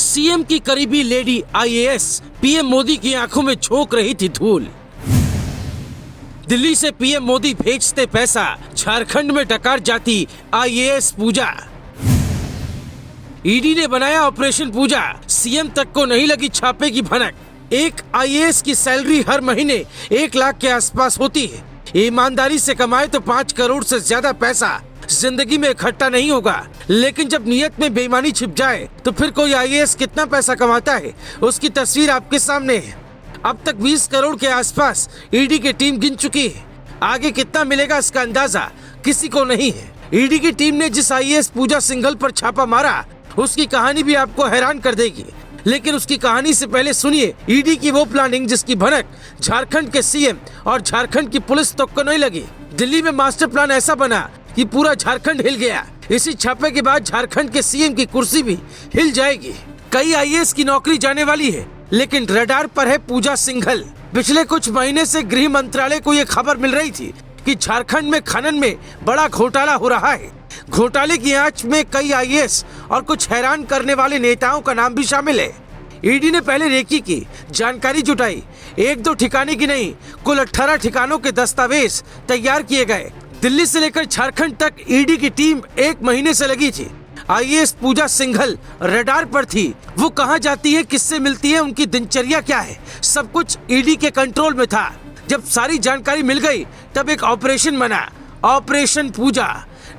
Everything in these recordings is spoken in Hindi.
सीएम की करीबी लेडी आईएएस पीएम मोदी की आंखों में झोंक रही थी धूल। दिल्ली से पीएम मोदी भेजते पैसा, झारखंड में डकार जाती आईएएस पूजा। ईडी ने बनाया ऑपरेशन पूजा, सीएम तक को नहीं लगी छापे की भनक। एक आईएएस की सैलरी हर महीने 1 लाख के आसपास होती है। ईमानदारी से कमाए तो 5 करोड़ से ज्यादा पैसा जिंदगी में इकट्ठा नहीं होगा, लेकिन जब नियत में बेईमानी छिप जाए तो फिर कोई आईएएस कितना पैसा कमाता है उसकी तस्वीर आपके सामने है। अब तक 20 करोड़ के आसपास ईडी की टीम गिन चुकी है। आगे कितना मिलेगा इसका अंदाजा किसी को नहीं है। ईडी की टीम ने जिस आईएएस पूजा सिंघल पर छापा मारा उसकी कहानी भी आपको हैरान कर देगी, लेकिन उसकी कहानी से पहले सुनिए ईडी की वो प्लानिंग जिसकी भनक झारखंड के सीएम और झारखंड की पुलिस तक को नहीं लगी। दिल्ली में मास्टर प्लान ऐसा बना कि पूरा झारखंड हिल गया। इसी छापे के बाद झारखंड के सीएम की कुर्सी भी हिल जाएगी। कई आईएएस की नौकरी जाने वाली है, लेकिन रडार पर है पूजा सिंघल। पिछले कुछ महीने से गृह मंत्रालय को ये खबर मिल रही थी कि झारखंड में खनन में बड़ा घोटाला हो रहा है। घोटाले की आंच में कई आईएएस और कुछ हैरान करने वाले नेताओं का नाम भी शामिल है। ईडी ने पहले रेकी की जानकारी जुटाई। 1-2 ठिकाने की नहीं, कुल 18 ठिकानों के दस्तावेज तैयार किए गए। दिल्ली से लेकर झारखंड तक ईडी की टीम 1 महीने से लगी थी। आईएएस पूजा सिंघल रडार पर थी। वो कहाँ जाती है, किससे मिलती है, उनकी दिनचर्या क्या है, सब कुछ ईडी के कंट्रोल में था। जब सारी जानकारी मिल गई तब एक ऑपरेशन बना, ऑपरेशन पूजा।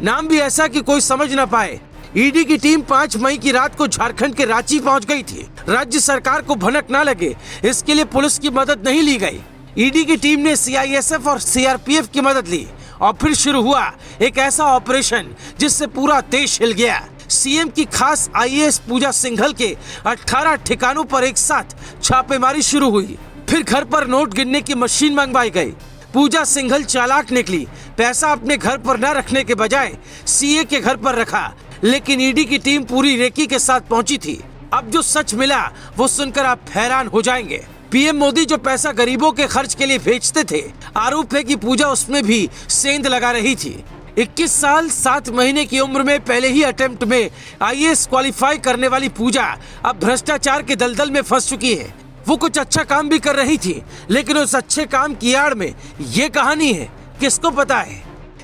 नाम भी ऐसा कि कोई समझ न पाए। ईडी की टीम 5 मई की रात को झारखंड के रांची पहुंच गई थी। राज्य सरकार को भनक न लगे इसके लिए पुलिस की मदद नहीं ली गई। ईडी की टीम ने सीआईएसएफ और सीआरपीएफ की मदद ली और फिर शुरू हुआ एक ऐसा ऑपरेशन जिससे पूरा देश हिल गया। सीएम की खास आईएएस पूजा सिंघल के 18 ठिकानों पर एक साथ छापेमारी शुरू हुई। फिर घर पर नोट गिनने की मशीन मंगवाई गई। पूजा सिंघल चालाक निकली। पैसा अपने घर पर न रखने के बजाय सीए के घर पर रखा, लेकिन ईडी की टीम पूरी रेकी के साथ पहुंची थी। अब जो सच मिला वो सुनकर आप हैरान हो जाएंगे। पीएम मोदी जो पैसा गरीबों के खर्च के लिए भेजते थे, आरोप है कि पूजा उसमें भी सेंध लगा रही थी। 21 साल 7 महीने की उम्र में पहले ही अटेम्प्ट में आईएएस क्वालिफाई करने वाली पूजा अब भ्रष्टाचार के दलदल में फंस चुकी है। वो कुछ अच्छा काम भी कर रही थी, लेकिन उस अच्छे काम की आड़ में ये कहानी है, किसको पता है।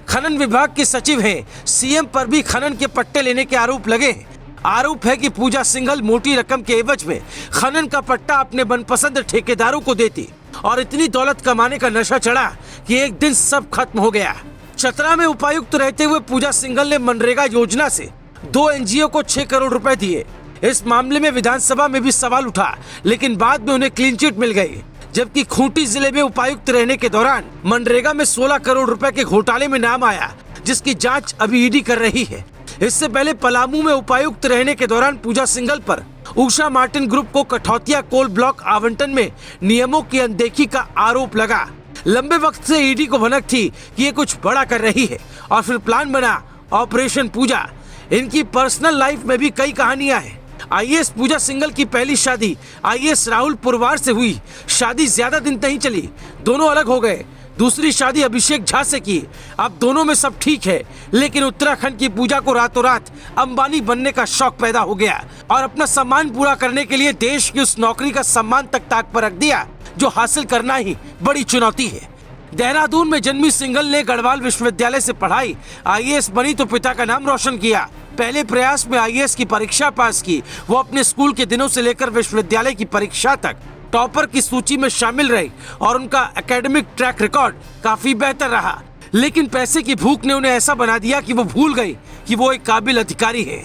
खनन विभाग के सचिव हैं, सीएम पर भी खनन के पट्टे लेने के आरोप लगे हैं। आरोप है कि पूजा सिंघल मोटी रकम के एवज में खनन का पट्टा अपने मनपसंद ठेकेदारों को देती और इतनी दौलत कमाने का नशा चढ़ा कि एक दिन सब खत्म हो गया। चतरा में उपायुक्त रहते हुए पूजा सिंघल ने मनरेगा योजना से 2 एनजीओ को 6 करोड़ रुपए दिए। इस मामले में विधानसभा में भी सवाल उठा, लेकिन बाद में उन्हें क्लीन चिट मिल गई। जबकि खूंटी जिले में उपायुक्त रहने के दौरान मनरेगा में 16 करोड़ रुपए के घोटाले में नाम आया, जिसकी जांच अभी ईडी कर रही है। इससे पहले पलामू में उपायुक्त रहने के दौरान पूजा सिंघल पर उषा मार्टिन ग्रुप को कठौतिया कोल ब्लॉक आवंटन में नियमों की अनदेखी का आरोप लगा। लंबे वक्त से ईडी को भनक थी कि ये कुछ बड़ा कर रही है और फिर प्लान बना ऑपरेशन पूजा। इनकी पर्सनल लाइफ में भी कई कहानियां हैं। आईएएस पूजा सिंघल की पहली शादी आईएएस राहुल पुरवार से हुई। शादी ज्यादा दिन नहीं चली, दोनों अलग हो गए। दूसरी शादी अभिषेक झा से की। अब दोनों में सब ठीक है, लेकिन उत्तराखंड की पूजा को रातों रात अंबानी बनने का शौक पैदा हो गया और अपना सम्मान पूरा करने के लिए देश की उस नौकरी का सम्मान तक ताक पर रख दिया जो हासिल करना ही बड़ी चुनौती है। देहरादून में जन्मी सिंघल ने गढ़वाल विश्वविद्यालय से पढ़ाई। आईएएस बनी तो पिता का नाम रोशन किया। पहले प्रयास में आईएएस की परीक्षा पास की। वो अपने स्कूल के दिनों से लेकर विश्वविद्यालय की परीक्षा तक टॉपर की सूची में शामिल रही और उनका एकेडमिक ट्रैक रिकॉर्ड काफी बेहतर रहा। लेकिन पैसे की भूख ने उन्हें ऐसा बना दिया कि वो भूल गई कि वो एक काबिल अधिकारी है।